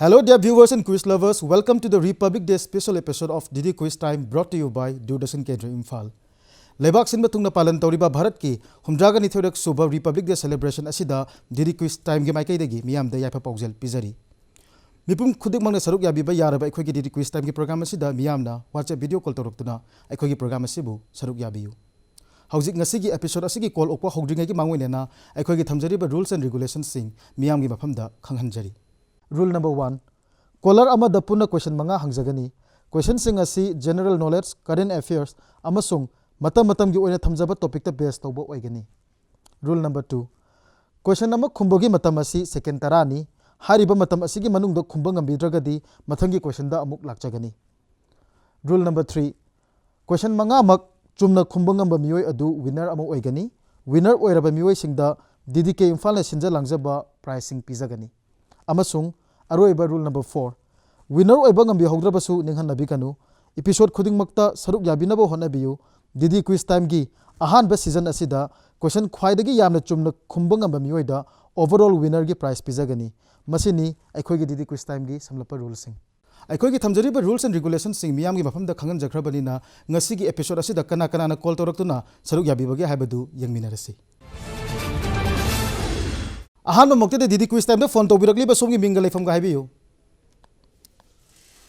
Hello, dear viewers and quiz lovers. Welcome to the Republic Day special episode of Didi Quiz Time, brought to you by Doordarshan Kendra Imphal. Leibak sin matungna palan tawriba Bharat ki humdraga nithodak suba Republic Day celebration asida Didi Quiz Time gi maikai dagi miyam da yaipa paujel pizari. Mipum khudik mangna saruk yabiba yaraba aikhoi gi Didi Quiz Time gi program asida miyam na WhatsApp video call tawruktuna aikhoi gi program asibu saruk yabiyu. Hauzik ngasi gi episode asigi call okwa hogdringai gi mangwinena aikhoi gi thamjariba rules and regulations sing miyam gi mafamda khanghanjari. Rule number 1. Caller amada punna question manga hangjagani. Question sing asi general knowledge, current affairs, amasung matam gi oina thamjaba topic ta base tawba oigani. Rule number 2. Question nama khumbogi matam asi second tarani. Hariba matam asigi manungda khumba ngambidragadi mathangi question da amuk lakjagani. Rule number 3. Question manga mak chumna khumba ngamba mioi adu winner amo oigani. Winner oiraba mioi singda DDK Imphal na sinja langjaba pricing pizagani. Amasung aroiba rule number 4. Winner oiba ngambi haudrabasu ninghan nabikanu. Episode khuding makta saruk yabinabo honabiyu. Didi Quiz Time gi ahanba season asida question khwaidagi yamna chumna khumba ngamba miyoida overall winner gi prize pizagani. Masini aikhoi gi Didi Quiz Time gi samlapa rules sing. Aikhoi gi thamjariba rules and regulations sing miyam gi mafamda khangan jakhrabani na ngasi gi episode asida kana na call tawraktuna saruk yabibagi haibadu yengminarasi. Ahanba mokte Didi Quiz Time da phone tawbirakli ba somgi minga leifam ga haibiyu.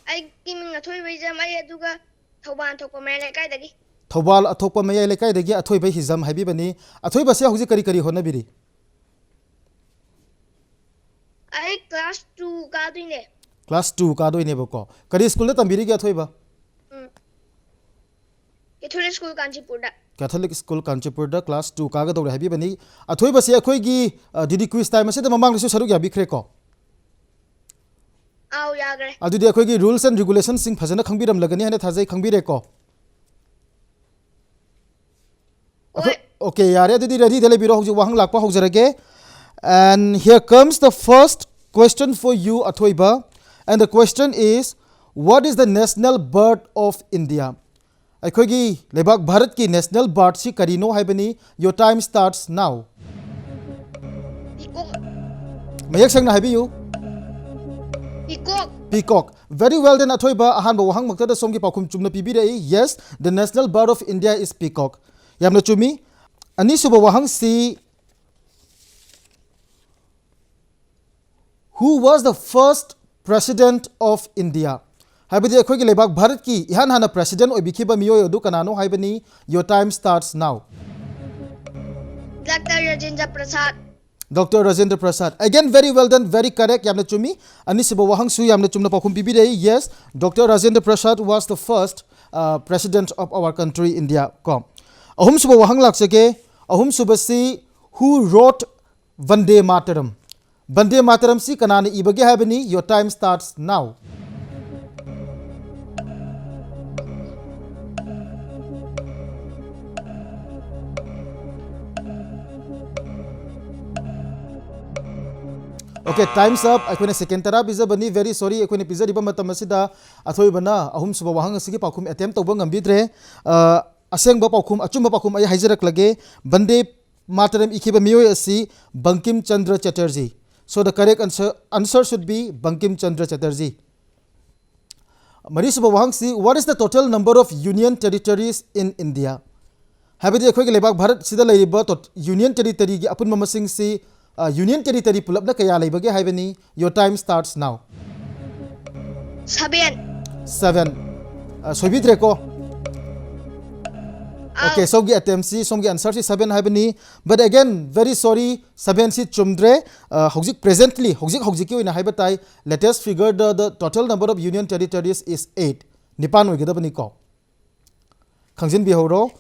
I give me a toy with my Duga, Toban Tocomele Kaidagi. Thobal athopa mayai lekai dagi athoi bai hizam habibani athoi basia huji kari honabiri. I class 2 Gardine. Class 2 ka doi ne bako kari school da tambiri gi athoi ba Catholic school Kanchipurda. Catholic school Kanchipur da class 2 ka ga doi habibani athoi basia akhoi gi Didi Quiz Time ase da mamang su saruk ya bikre ko. Aw yagre. Adudi akhoi gi rules and regulations sing phajana khangbiram lagani hane thajai khangbire ko. Okay, yare didi ready dele biro hoji wahang lakpa hojrage. And here comes the first question for you Athoiba, and the question is, what is the national bird of India? Aikhoi gi lebak Bharat ki national bird si karino haibani. Your time starts now. Peacock. Mayak sang na haibiyu. Peacock. Peacock. Very well then Athoiba ahanba wahang makta da somgi pakhum chumna pibirei. Yes, the national bird of India is peacock. Yamna chumi ani suba wahang si who was the first president of India? Haibadi akhoi gi lebak Bharat ki ihan hana president oibikhiba miyoy adu kanano haibani. Your time starts now. Dr. Rajendra Prasad. Dr. Rajendra Prasad. Again, very well done, very correct. Yamna chumi ani suba wahang su yamna chumna pakhum pibirei. Yes, Dr. Rajendra Prasad was the first president of our country India. Kom ahum suba wahang laksage. Ahum suba si who wrote Vande Mataram. Vande Mataram si kanana ibage habani. Your time starts now. Okay, time's up. Akhone second tara biza bani. Very sorry. Akhone pizza riba matam asida athoi bana ahum suba wahang asigi pakhum attempt tawba ngambidre. Aseng ba pakhum achum ba pakhum ay haijarak lage. Vande Mataram ikhiba miyoy asi Bankim Chandra Chatterjee. So the correct answer should be Bankim Chandra Chatterjee. Mari suba wahang si, what is the total number of union territories in India? Habidi akhoi gi lebak Bharat sida laiba union territory gi apun mamasing si union territory pulapna kaya laibage haibani. Your time starts now. 7. 7. Soibidre ko. Okay, so gi attempt si somgi answer si 7 haibani. But again, very sorry, 7 si chumdre. Hojik presently hojik ki oina haibatai latest figure the total number of union territories is 8. Nipan oigedabani ko. Khangjin bi horo.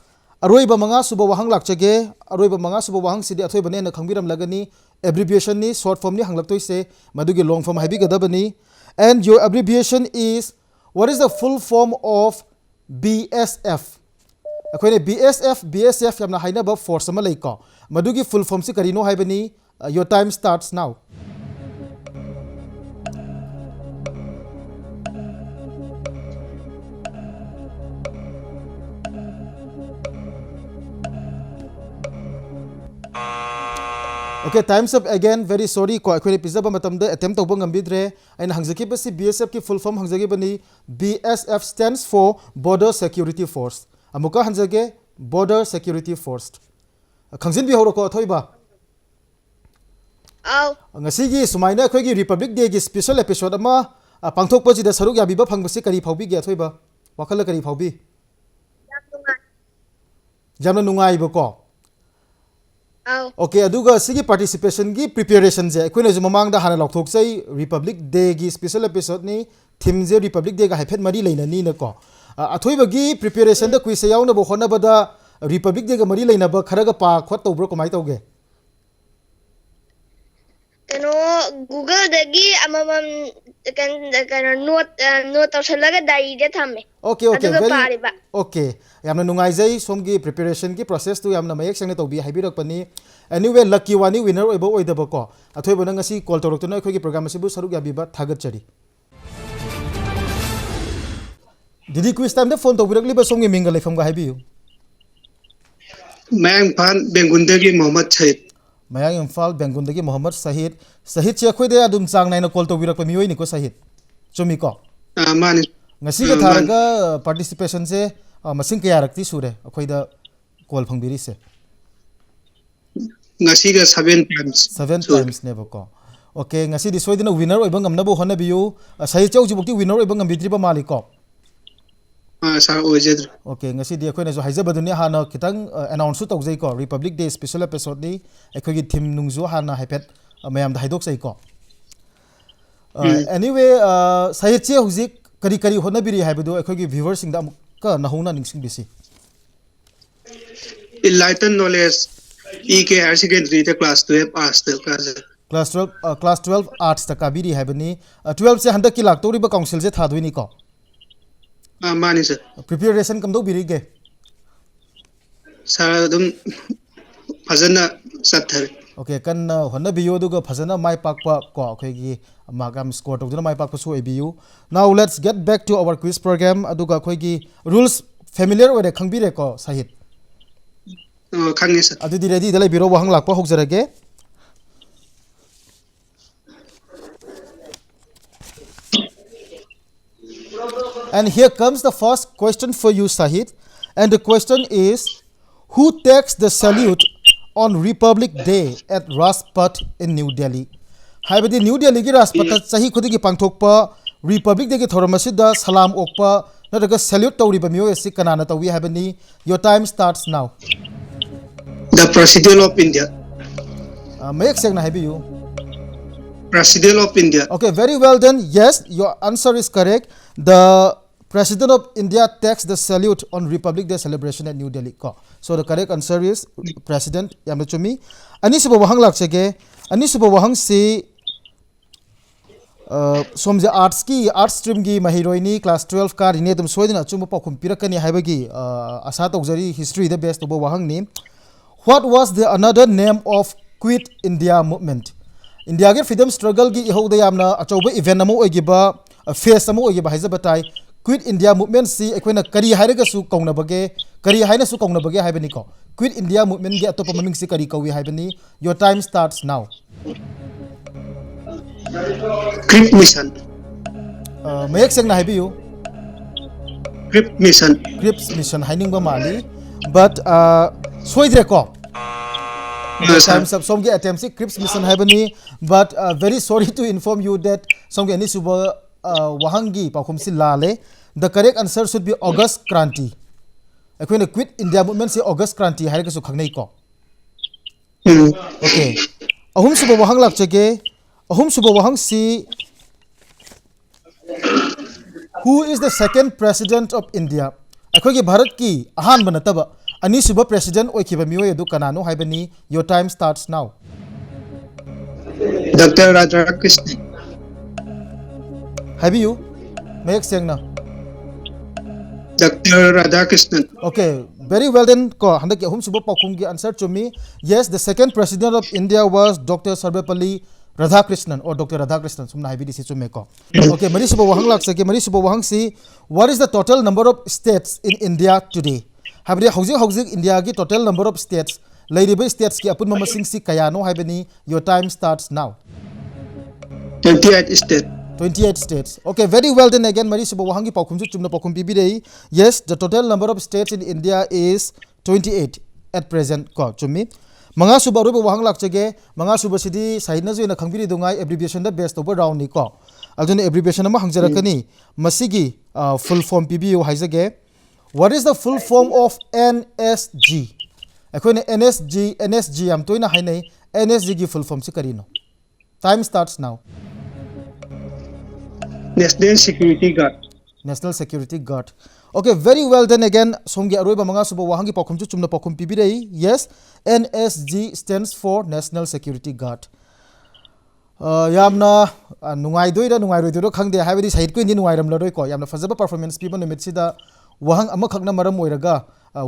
Aroiba manga suba wahang lakchage. Aroiba manga suba wahang sidi athoi bane na khangbiram lagani. Abbreviation ni short form ni hanglaktoi se madugi long form haibigadabani. And your abbreviation is, what is the full form of BSF? Akhoi BSF yamna hainaba force ama leiko. Madugi full form si karino haibani. Your time starts now. Okay, times up again. Very sorry ko akhoi pizza ba matam da attempt to bang ambidre aina hangjaki ba si BSF ki full form hangjaki bani BSF stands for Border Security Force. Amuka hanjage Border Security Force. Khangjin bi horo ko thoi ba. Au. Ngasi gi sumaina akhoi gi Republic Day gi special episode ama pangthok pa ji da saruk ya bi ba phangbasi kari phaubi gi thoi ba. Wakhala kari phaubi. Jamna nungai ba ko. Au. Okay, aduga sigi participation gi preparation je akhoi ju mamang da hana lokthok chai Republic Day gi special episode ni theme je Republic Day ga haiphet mari leina ni na ko athoi ba gi preparation da quiz yaw na bo khona ba da Republic Day ga mari leina ba khara ga pa khot to bro komai toge Kano Google dagi amamam kan note tawsalaga diary de thamme. Okay, okay, Aduga very pariba. okay. Yamna nungai jai somgi preparation ki process tu yamna mayek sang na to bi haibirak pani anyway lucky wani winner oibo oidaba ko athoi ba ngasi call torok to na khoi gi program asibu saruk ya bi ba thagat chari Didi quiz time da phone to birak liba somgi minga leifam ga haibiu Mayang Pan Bengundagi Muhammad Said. Mayang Imphal Bengundagi Muhammad Sahid Sahid che khoi de adum chang nai na call to birak pa mioi ni ko Sahid chumi ko Mani. ngasi ga tharaga participation se masing kaya rakti sure akhoi da call phangbiri se Ngasiga 7 times. 7 times never ko okay ngasi di soidina winner oibang amna bo hona biu Sahid chau jibukti winner oibang ambitri ba mali ko Sa Ojedr. okay ngasi di akhoi na jo haijaba dunia hana kitang announce to jai ko Republic Day special episode ni akhoi gi theme nungju hana haipet mayam da haidok sai ko anyway Sahid che huzik kari kari hona biri haibadu akhoi gi viewers sing da ka nahuna ningsing bisi Enlightened knowledge. EK Higher Secondary the class 12 pass the class 12 arts ta kabiri haibani 12 se handa ki lak tori ba council je thadui ni ko Mani sir. preparation kam do biri ge Sa dum Fazana Sathar. okay kan honna biyo du ga phajana mai pakpa ko akhoi gi magam score to duna mai pakpa so ebu now let's get back to our quiz program aduga akhoi gi rules familiar ore khangbire ko Sahid Khangi sir. adu di ready dalai biro wahang lakpa hokjarage and here comes the first question for you Sahid and the question is who takes the salute on Republic Day at Rajpath in New Delhi haibadi New Delhi gi Rajpath sahi khudi gi pangthokpa Republic Day gi thoramasida salam okpa nadaga salute tawriba miyo esi kanana tawi haibani your time starts now The President of India. mayek seng na haibi you President of India. okay very well then yes your answer is correct the President of India takes the salute on Republic Day celebration at New Delhi ko so the correct answer is President yamna chumi ani suba wahang lakchege ani suba wahang si somje arts stream gi mahiroini class 12 ka rine dum soidina chuma pakhum pirakani haibagi asa tawjari history the best of wahang ni what was the another name of Quit India movement India ge freedom struggle gi ihoda yamna achoba event amo ogiba face amo ogiba haizabatai Quit India movement si ekoina kari hairaga su kauna bage kari haina su kauna bage haibani ko Quit India movement gi atopa maming si kari kawi haibani your time starts now Crip Mission. mayek seng na haibi you Crip Mission. Crips mission haining ba mali but soidre ko times up some get attempts Crips mission haibani but very sorry to inform you that some get any suba wahangi pakhum si lale the correct answer should be August Kranti akoina Quit India movement si August Kranti hairaga su khangnei ko okay ahum suba wahang lakchege ahum suba wahang si who is the second president of India akogi Bharat ki ahan banataba ani suba president oikiba mioi adu kanano haibani your time starts now Dr. Radhakrishnan. haibi you mayek sengna Dr. Radhakrishnan. okay very well then ko handaki ahum suba pakhum gi answer to me yes the second president of India was Dr. Sarvepalli Radhakrishnan or Dr. Radhakrishnan sumna haibi disi chume ko okay mari suba wahang lak sake mari suba wahang si what is the total number of states in India today habri hauzik India gi total number of states लेरिबे states की अपुन ममसिंग सी कयानो हाइबनी your time starts now 28 state. 28 states. Okay, very well then again mari subo wahangi paukhum chu chumna paukhum pi bi dei. Yes, the total number of states in India is 28 at present ko chumi. Manga suba ro wahang lak chege manga suba sidi saina ju na khangbiri dungai abbreviation da best over round ni ko. Adune abbreviation ma hangjarakani masigi full form pi bi haijage. What is the full form of NSG? Akoine NSG am toina hainai NSG gi full form si karino. Time starts now. National Security Guard. National Security Guard. Okay, very well then again. Somgi aroiba manga subo wahangi paukhum chu chumna paukhum pibirei. Yes, NSG stands for National Security Guard. Yamna nungai doida nungai roido khangde haibadi side ko indi nungai ram loroi ko yamna fazaba performance piba numit sida wahang ama khakna maram oiraga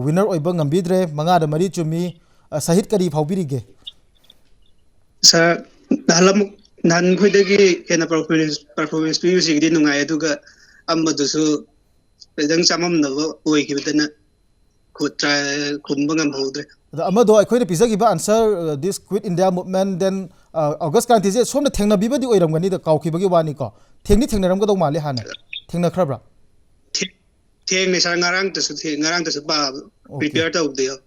winner oiba ngambidre manga da mari chumi sahit kari phawbirige. Sa nalam nan khoidagi kena performance music di nungai aduga ammadusu pedang chamam na oikibadana khotra kumbangam hodre. The amado akoine pisagi ba answer this Quit India movement then August kanti je somna thengna bibadi oiram gani da kaukibagi wani ko thengni ram ga dong mali hana thengna khrabra Theng ne sa ngarang tasu ba prepare ta ubde.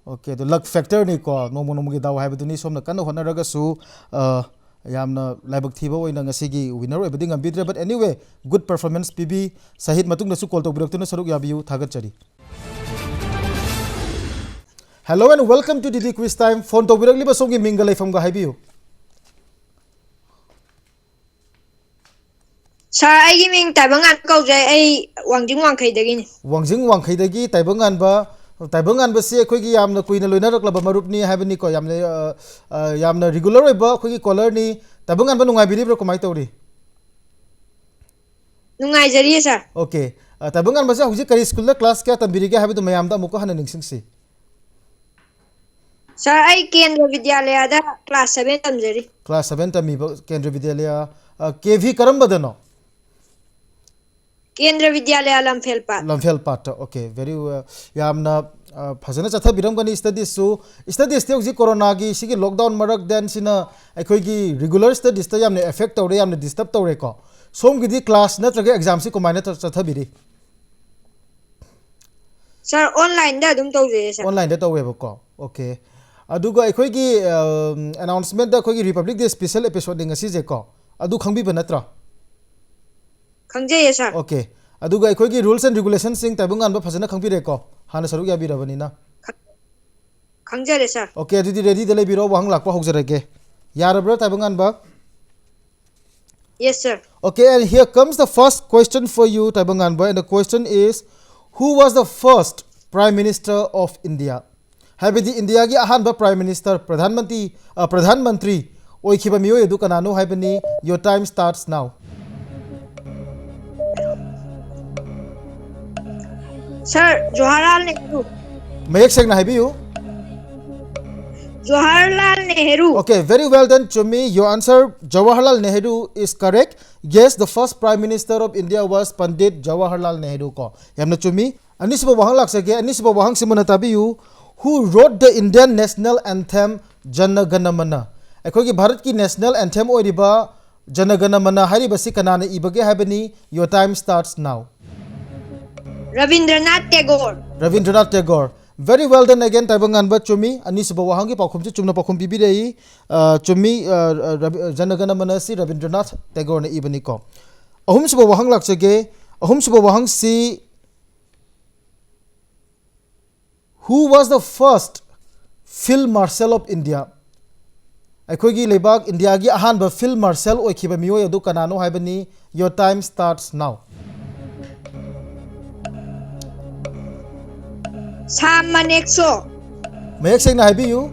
Okay, the luck factor ni ko nomo gi daw haibadu ni somna kan hona raga su yamna laibak thiba oina ngasigi winner oibadi ngambidre but anyway good performance pb sahit matung nasu call to birak tuna saruk yabiu thagat chari. Hello and welcome to Didi Quiz Time. Phone to birak liba songi minga laifam ga haibiu. Sir, ai ming Taibangan kau jai ai Wangjing Wangkai dagi ni. Wangjing Wangkai dagi Taibangan ba se khoi gi yamna kuina loina rak laba marup ni habani ko yamna regular oiba khoi gi caller ni Taibangan ba nungai bili bro komai tawri. Nungai jari sir. Okay, Taibangan ba se huji kari school da class kya tambiri ge habidu mayam da muko hana ningsing si. Sir, ai Kendra Vidyalaya da class 7 tamjari. Class 7 tami ba Kendra Vidyalaya KV karam badano. Kendra Vidyalaya Lamphel Pat. Okay, very yamna phajana chatha biram gani studies te huji corona gi sigi lockdown marak den sina akhoi gi regular studies ta yamne affect tawre yamne disturb tawre ko som gi di class na traga exam si ko maina chatha biri. Sir, online da dum tawje sir. Online da tawwe ba ko. Okay. Aduga akhoi gi announcement da akhoi gi Republic Day special episode ngasi je ko adu khangbi ba natra. Khangje sir. Okay. Aduga akhoi gi rules and regulations sing Taibangan ba phajana khangbi re ko hana saruk ya birabani na. Khangje sir. Okay, didi ready dele biro wang lakpa hokjarege. Yarabra Taibangan ba? Yes sir. Okay, and here comes the first question for you Taibangan ba, and the question is who was the first Prime Minister of India? Habidi India gi ahan ba Prime Minister Pradhan Mantri oikhiba miyo edu kanano habani. Your time starts now. Sir, Jawaharlal Nehru. Mayek seg na habiyu. Jawaharlal Nehru. Okay, very well done Chumi. Your answer Jawaharlal Nehru is correct. Yes, the first Prime Minister of India was Pandit Jawaharlal Nehru ko. Yamna Chumi. Anisiba wahang laksage anisiba wahang simuna tabiyu. Who wrote the Indian national anthem Jana Gana Mana? Akhoi gi Bharat ki national anthem oiriba Jana Gana Mana haribasi kanana ibage habani. Your time starts now. Rabindranath Tagore. Very well done again Taibangan ba Chumi anisiba wahang gi paukhum chu chumna paukhum bibi rei Chumi Jana Gana Mana si Rabindranath Tagore na ibani ko. Ahum siba wahang laksage ahum siba wahang si who was the first Field Marshal of India? Akhoi gi lebak India gi ahan ba Field Marshal oikhiba miyo adu kanano haibani. Your time starts now. Sam Manekso. Mayek seg na habiyu.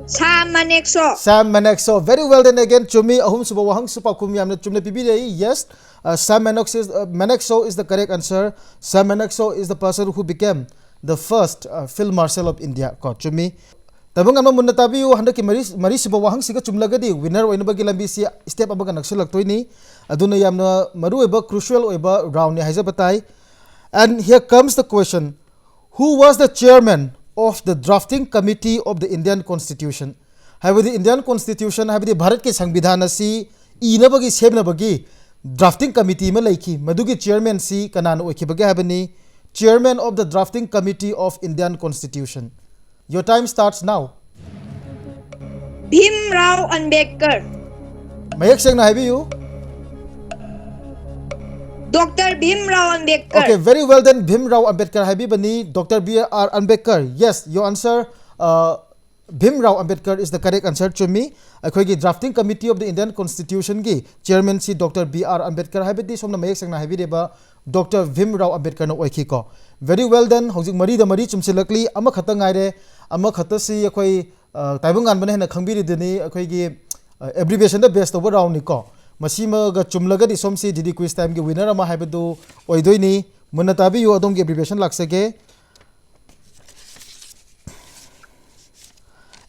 Sam Manekso. Very well then again Chumi ahum suba wahang supa kum yamna chumna pibi rei. Yes, Sam Manekso is the correct answer. Sam Manekso is the person who became the first Field Marshal of India ko Chumi. Tabang amma munna tabiyu handa ki mari suba wahang siga chumlagadi winner oina bagi lambi si step abaga naksilak toini aduna yamna maru oiba crucial oiba round ni haiza batai. And here comes the question. Who was the chairman of the drafting committee of the Indian Constitution. Habidi Indian Constitution habidi Bharat ke Sangvidhan asi inabagi sebnabagi drafting committee ma laiki madugi chairman si kanano oikibagi habani chairman of the drafting committee of Indian Constitution. Your time starts now. Bhimrao Ambedkar. Mayak seng na habiyu. Dr. Bhimrao Ambedkar. Okay, very well then. Bhimrao Ambedkar habibani Dr. B.R. Ambedkar. Yes, your answer. Bhimrao Ambedkar is the correct answer to me. Akhoi drafting committee of the Indian Constitution gi chairman si Dr. B.R. Ambedkar habidi somna mayak seng na habideba Dr. Bhimrao Ambedkar no oiki ko. Very well then. Hojik mari da mari chumsilakli ama khata ngaire ama khata si akhoi taibung an bane na khangbiri dini akhoi gi abbreviation the best over round ni ko. Masima ga chumlaga di somsi didi quiz time gi winner ama habidu oidoi munatabi yu adom gi abbreviation laksage.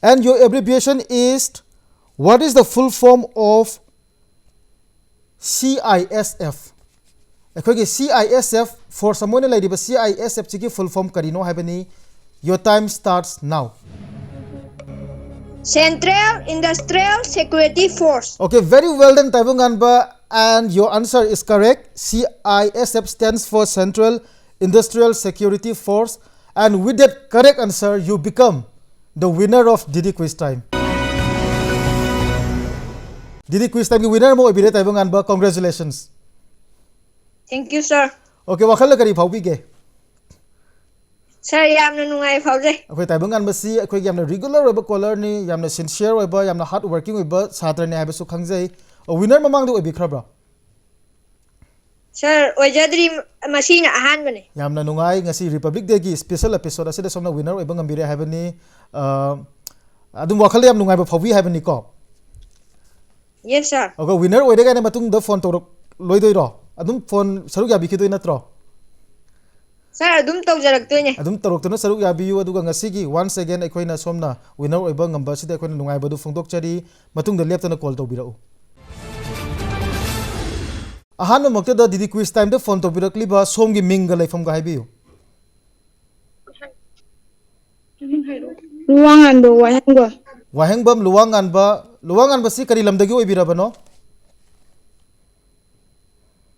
And your abbreviation is, what is the full form of CISF? Akhoi CISF for someone like the CISF chiki full form karino habani. Your time starts now. Central Industrial Security Force. Okay, very well done, Taibunganba, and your answer is correct. CISF stands for Central Industrial Security Force, and with that correct answer, you become the winner of Didi Quiz Time. Didi Quiz Time winner mo ibire Taibunganba. Congratulations. Thank you, sir. Okay, wakala kari phawbige. Sir, yamna nungai phawjai. Akhoi Taibunganba si akhoi yamna regular oiba caller ni, yamna sincere oiba, yamna hard working oiba chhatra ni habesu khangjai. Winner mamang do oibi khrabra. Sir, oijadri masina ahan bane. Yamna nungai ngasi Republic Day gi special episode asida somna winner oiba ngambire habani. Adum wakala yam nungai ba phawbi habani ko. Yes, sir. Okay, winner oidaga ne matung da phone torok loidoi ro. Adum phone saruk yabi khidoi natro. Sir, adum tawjaraktoine. Adum torok tona saruk yabi yu aduga ngasi gi once again akhoi na somna winner oiba ngamba sida akhoi na nungai ba du phongdok chari matung da leptana call tawbirau. Ahan makta da Didi Quiz Time da phone tawbirakli ba somgi minga laifam ga haibiu. Luangan do wahengba. Wahengbam luwangan ba si kari lamdagi oibirabano.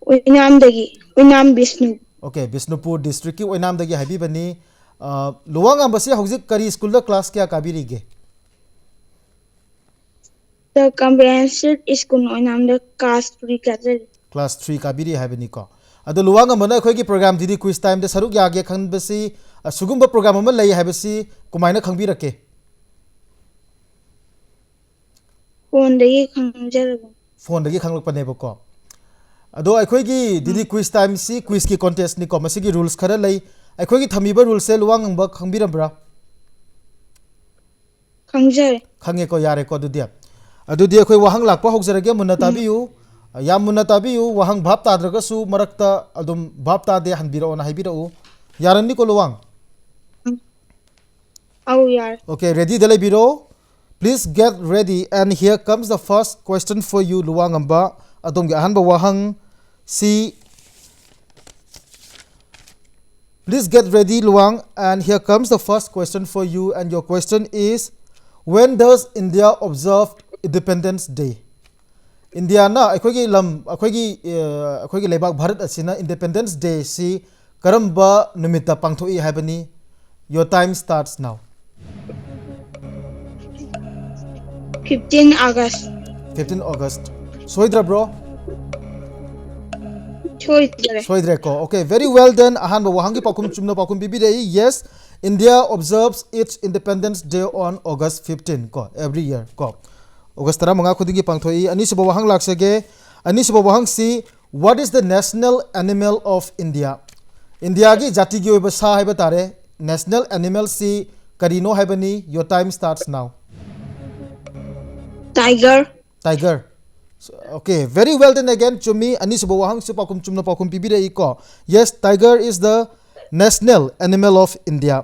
Oinam Bisnu. Okay, Bisnupur district ki oinam dagi habibani. Luwangan ba si hauzik kari school da class kya kabirige. The comprehensive school oinam the class 3 kaje. Class 3 kabiri habani ko. Ado luwangan mana khoi ki program Didi Quiz Time da saruk yage khan basi sugumba program ama lai habasi kumaina khangbirake. Phone dagi khangjarabo. Phone dagi khanglakpane ba ko. Ado akhoi gi Didi Quiz Time si quiz ki contest ni ko masigi rules khara lai akhoi gi thamiba rules se luwangang ba khangbirabra. Khangjare. Khange ko yare ko dudia. Adudi akhoi wahang lakpa hokjarage munna tabiu. Yam munna tabiu wahang bhap tadraga su marakta adum bhap ta de hanbiro na haibiro. Yaranni ko luwang. Au yar. Okay, ready dalai biro. Please get ready, and here comes the first question for you, Luwangamba. Adom gi ahan ba wahang si. Please get ready, Luwang, and here comes the first question for you, and your question is, when does India observe Independence Day? India na akhoi gi lebak Bharat asina Independence Day si karamba numita pangthoi habani. Your time starts now. 15 August. 15 August. Soidra bro. Soidre ko. Okay, very well done. Ahan ba wahangi pakum chumna pakum bibidei. Yes, India observes its Independence Day on August 15 ko every year ko. August tara manga khudingi pangthoi ani sibo wahang laksage. Ani sibo wahang si, what is the national animal of India? India gi jati gi oiba sa haiba tare. National animal si karino haibani. Your time starts now. Tiger. Tiger. Okay, very well then again. Chumi ani sibo wahang sipakum chumna pakum pibire iko. Yes, tiger is the national animal of India.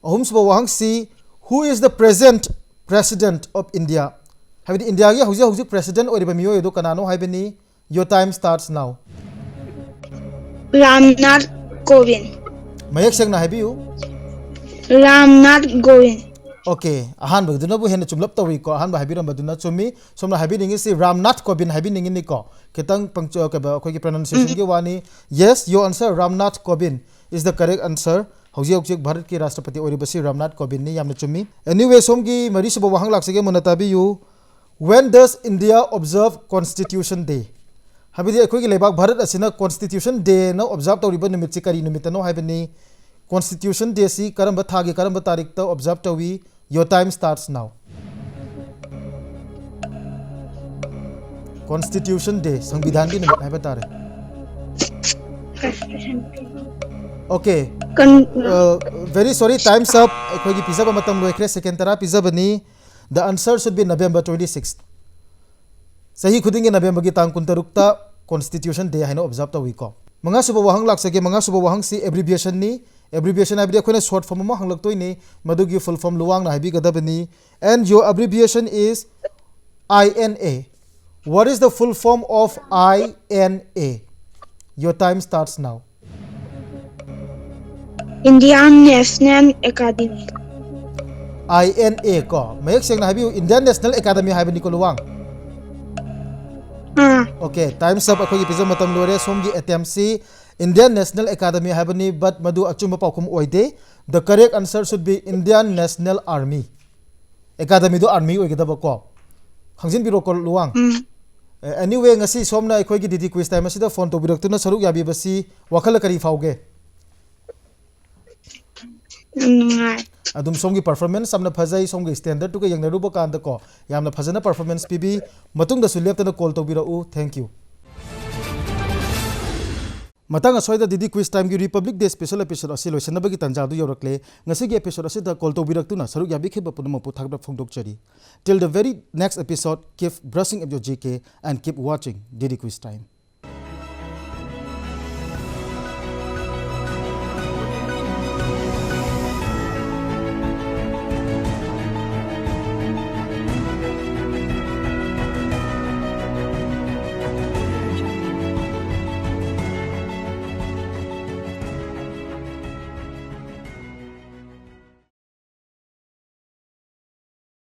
Ahum sibo wahang si, who is the present president of India? Habidi India gi hauji president oriba miyo edo kanano haibani. Your time starts now. Ramnath Kovind. Mayak seng na haibiu. Ramnath Govind. Okay, ahan bagduna bu hen chumlap tawi ko ahan ba habiram baduna chumi somna habi ningi si Ramnath Kovind habi ningi ni ko kitang pangcho ka ba khoi ki pronunciation gi wani. Yes, your answer Ramnath Kovind is the correct answer. Hauji hauji Bharat ki Rashtrapati oribasi Ramnath Kovind ni yamna chumi. Anyway, somgi mari suba wahang laksege monatabi you. When does India observe Constitution Day? Habidi khoi ki lebak Bharat asina Constitution Day no observe tawriba nimit chi kari nimit no habini Constitution Day si karamba thagi karamba tarik ta observe tawi. Your time starts now. Constitution Day संविधान की निमित्त है बता रहे. Okay. Very sorry, time's up. कोई की pizza बमतम लोग एक सेकंड तरा पिज़्ज़ा बनी. The answer should be November 26th. सही खुदिंगे November की तांग कुंतरुक्ता Constitution Day है ना observe तो week को. मंगा सुबह वहाँ लाग सके मंगा सुबह वहाँ सी abbreviation knee. Abbreviation I believe short form ma hanglak toini madugi full form luwang na habi gadabani, and your abbreviation is INA. What is the full form of INA? Your time starts now. Indian National Academy. INA ko mayek seng na habi Indian National Academy habi ni ko luwang. Okay, time's up. Ako episode matam lore somgi attempt si Indian National Academy habani but madu achuma paukum oide. The correct answer should be Indian National Army. Academy do army oigedaba ko. Hangjin biro ko luwang. Anyway ngasi somna ekoi gi didi quiz time asida phone to birak tuna saruk yabi basi wakhala kari fauge. Adum somgi performance samna phajai somgi standard to ka yang naruba kan da ko yamna phajana performance pb matung da sulep tana call to birau. Thank you. Matang asoida didi quiz time gi Republic Day special episode asilo senabagi tanja du yorakle ngasi gi episode asida call to birak tuna saruk yabi kheba punma pu thakra phongdok chari. Till the very next episode, keep brushing up your GK and keep watching Didi Quiz Time.